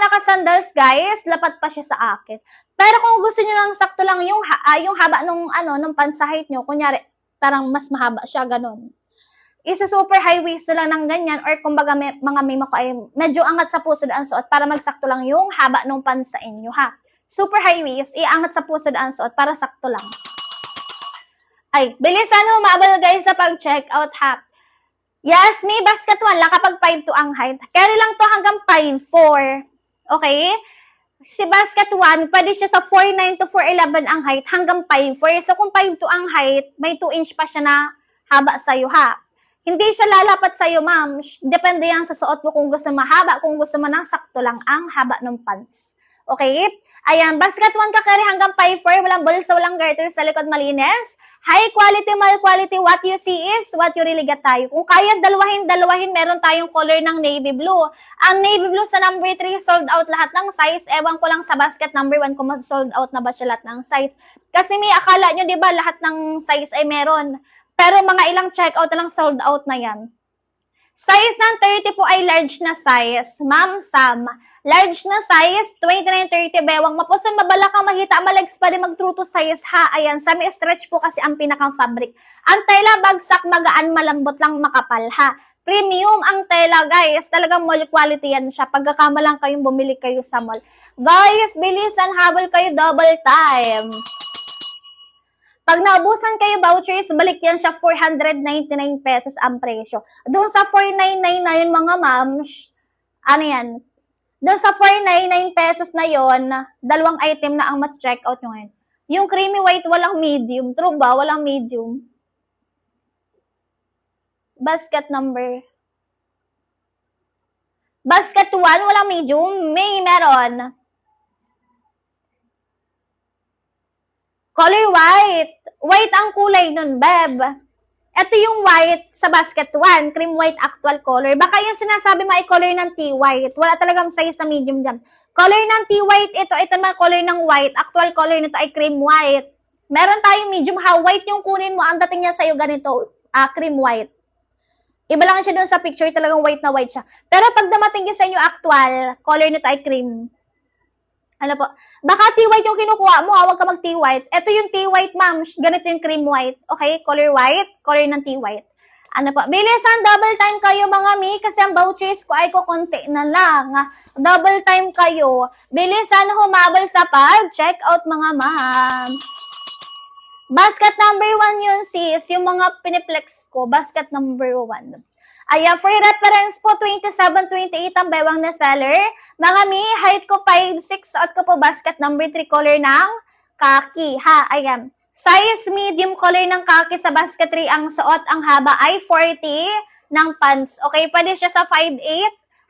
naka-sandals, guys, lapat pa siya sa akin. Pero kung gusto niyo lang sakto lang yung haba nung pants sa height niyo, kunyari, parang mas mahaba siya, ganun. Isa super high waist lang ng ganyan, or kumbaga mga mima ko ay medyo angat sa pusod ang suot para magsakto lang yung haba ng pants sa inyo, ha. Super high waist, iangat sa pusod ang suot para sakto lang. Ay, bilisan humabol guys sa pag-check out, ha. Yes, may basket 1 lang kapag 5'2 ang height. Carry lang to hanggang 5'4. Okay? Si basket 1, pwede siya sa 4'9 to 4'11 ang height hanggang 5'4. So kung 5'2 ang height, may 2 inch pa siya na haba sa'yo, ha. Hindi siya lalapat sa'yo, ma'am. Depende yan sa suot mo kung gusto mahaba, kung gusto mo nang sakto lang ang haba ng pants. Okay? Ayan, basket 1 ka carry hanggang 5'4, walang bulsa, walang garter, sa likod malinis. High quality, mild quality, what you see is what you really get tayo. Kung kaya dalawahin, meron tayong color ng navy blue. Ang navy blue sa number 3, sold out lahat ng size. Ewan ko lang sa basket number 1 kung sold out na ba siya lahat ng size. Kasi may akala nyo, di ba, lahat ng size ay meron. Pero mga ilang checkout na lang sold out na yan. Size ng 30 po ay large na size. Ma'am Sam, large na size, 29-30, bewang. Mapusan, mabalakang, mahita, malags pa rin mag-true to size, ha. Ayan, semi-stretch po kasi ang pinakang fabric. Ang tela, bagsak, magaan, malambot lang, makapal, ha. Premium ang tela, guys. Talagang mall quality yan siya. Pagkakama lang kayong bumili kayo sa mall. Guys, bilisan, habol kayo double time. Pag naubusan kayo vouchers, balik yan siya 499 pesos ang presyo. Doon sa 499 na yun, mga ma'ams, ano yan? Doon sa 499 pesos na yun, dalawang item na ang mat-checkout nyo ngayon. Yung creamy white, walang medium. True ba? Walang medium. Basket number. Basket 1, walang medium. May meron. Color white. White ang kulay nun, beb. Ito yung white sa basket 1. Cream white actual color. Baka yung sinasabi mo ay color ng T-white. Wala talagang size na medium dyan. Color ng T-white, ito naman color ng white. Actual color nito ay cream white. Meron tayong medium, ha? White yung kunin mo. Ang dating niya sa'yo ganito, cream white. Iba lang siya dun sa picture, talagang white na white siya. Pero pag dumating yun sa inyo actual, color nito ay cream. Ano po? Baka T-white yung kinukuha mo, huwag ka mag-T-white. Ito yung T-white, ma'am. Ganito yung cream white. Okay? Color white, color ng T-white. Ano po? Bilisan, double time kayo, mga mi, kasi ang vouchers ko ay kukunti na lang. Double time kayo. Bilisan, humabol sa pag-check out, mga ma'am. Basket number 1 yun, sis. Yung mga piniplex ko, basket number 1. Ayan, for reference po, 27-28 ang bewang na seller. Mga mi, height ko 5'6", suot ko po basket number 3, color ng khaki, ha. Ayan. Size medium color ng khaki sa basket 3 ang suot. Ang haba ay 40 ng pants. Okay, pwede siya sa 5'8",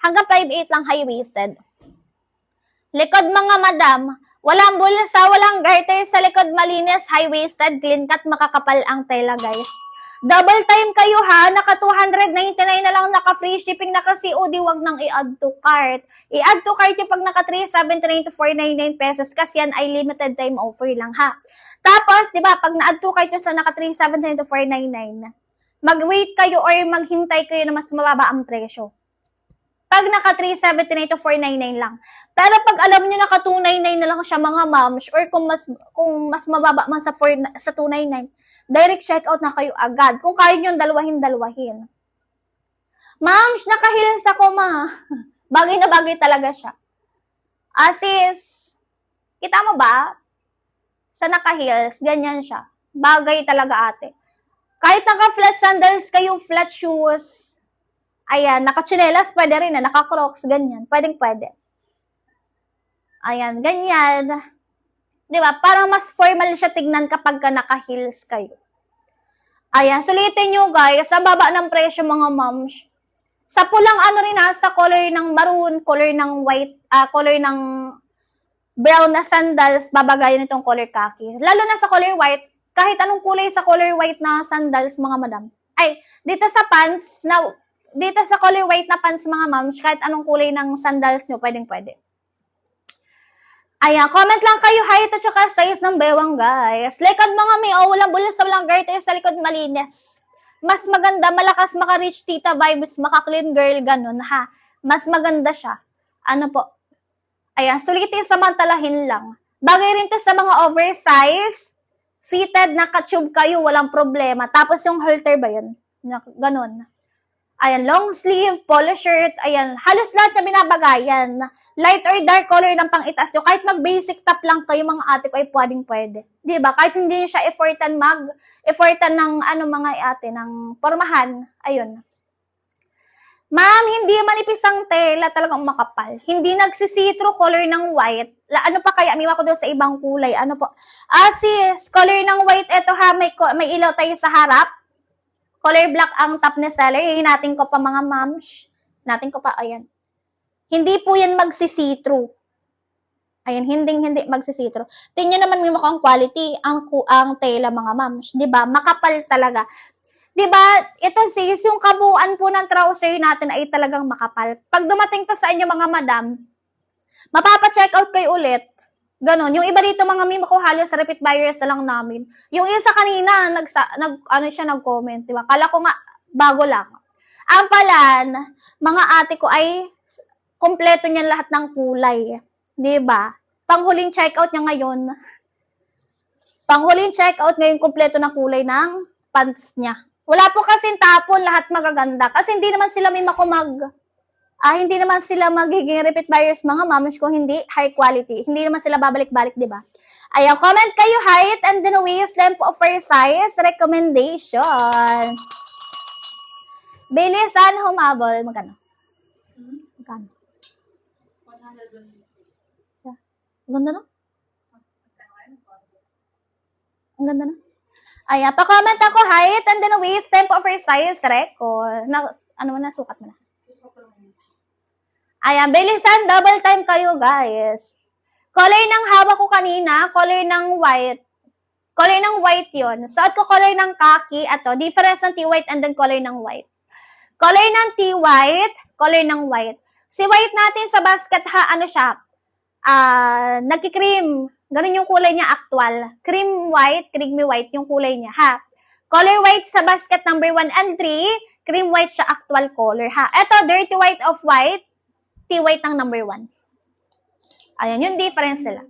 hanggang 5'8 lang high-waisted. Likod, mga madam, walang bulsa, walang garter sa likod, malinis, high-waisted, clean cut, makakapal ang tela, guys. Double time kayo, ha, naka 299 na lang, naka free shipping, naka COD, wag nang i-add to cart. I-add to cart yung pag naka 379 to 499 pesos kasi yan ay limited time offer lang, ha. Tapos, di ba, pag na-add to cart yung sa naka 379 to 499, mag-wait kayo or maghintay kayo na mas mababa ang presyo. Pag naka 379 to 499 lang. Pero pag alam niyo naka 299 na lang siya, mga moms, or kung mas mababa man sa 299, direct checkout na kayo agad. Kung kaya niyo dalawahin. Moms, naka-heels ako, ma. Bagay na bagay talaga siya. Sis, kita mo ba? Sa naka-heels, ganyan siya. Bagay talaga, ate. Kahit naka-flat sandals kayo, flat shoes, ayan, naka-chinelas, pwede rin na, naka-crocs, ganyan. Pwede. Ayan, ganyan. Di ba? Parang mas formal siya tignan kapag ka naka-heels kayo. Ayan, sulitin nyo, guys. Ang baba ng presyo, mga moms. Sa pulang rin, sa color ng maroon, color ng white, color ng brown na sandals, babagayan itong color khaki. Lalo na sa color white, kahit anong kulay sa color white na sandals, mga madam. Ay, dito sa pants, dito sa color white na pants, mga moms, kahit anong kulay ng sandals nyo, pwede. Ayan, comment lang kayo, height at saka size ng bewang, guys. Likod, mga may, walang bulas, walang garter sa likod, malinis. Mas maganda, malakas, maka-rich tita vibes, maka-clean girl, ganun, ha. Mas maganda siya. Ano po? Ayan, sulitin samantalahin lang. Bagay rin to sa mga oversize, fitted, naka-tube kayo, walang problema. Tapos yung halter ba yun? Ganon. Ayan, long sleeve, polo shirt, ayan, halos lahat na binabagayan. Light or dark color ng pang-itaas nyo. Kahit mag-basic top lang kayo, mga ate ko, ay pwede. Diba? Kahit hindi nyo siya effortan ng mga ate, ng pormahan. Ayun. Ma'am, hindi manipis ang tela, talagang makapal. Hindi nagsisitro color ng white. Ano pa kaya? Miwa ko doon sa ibang kulay. Ano po? Sis, color ng white, eto ha, may ilaw tayo sa harap. Color black ang top ni seller. Hinatin ko pa mga ma'ams. Hinatin ko pa, ayan. Hindi po yan magsisitro. Ayan, hindi magsisitro. Tingnan naman mo ang quality, ang tela mga ma'ams. Diba? Makapal talaga. Diba, ito sis, yung kabuuan po ng trouser natin ay talagang makapal. Pag dumating to sa inyo mga madam, mapapa-check out kayo ulit. Ganon. Yung iba dito mga mima ko halos repeat buyers na lang namin. Yung isa kanina, nag-comment, diba? Kala ko nga, bago lang. Ang palan, mga ate ko ay kompleto niyan lahat ng kulay. Diba? Panghuling checkout niya ngayon. Panghuling checkout ngayon, kompleto ng kulay ng pants niya. Wala po kasing tapon, lahat magaganda. Kasi hindi naman sila hindi naman sila magiging repeat buyers mga mamish kung hindi high quality. Hindi naman sila babalik-balik, di ba? Ayan, comment kayo height and then waist length of our size recommendation. Bilisan humabol. Magkano? Magkano? 120. Ang ganda na? Ang ganda na? Ayan, pa-comment ako height and then waist length of our size record. Sukat mo na. Ayan, bilisan, double time kayo, guys. Color ng hawak ko kanina, color ng white. Color ng white yon. Suot ko color ng khaki, ato, difference ng T-white and then color ng white. Color ng T-white, color ng white. Si white natin sa basket ha, ano siya? Nagki-cream. Ganun yung kulay niya actual. Cream white, creamy white yung kulay niya ha. Color white sa basket number 1 and 3, cream white siya actual color ha. Ito, dirty white of white, T-white ng number 1. Ayan, yung difference nila.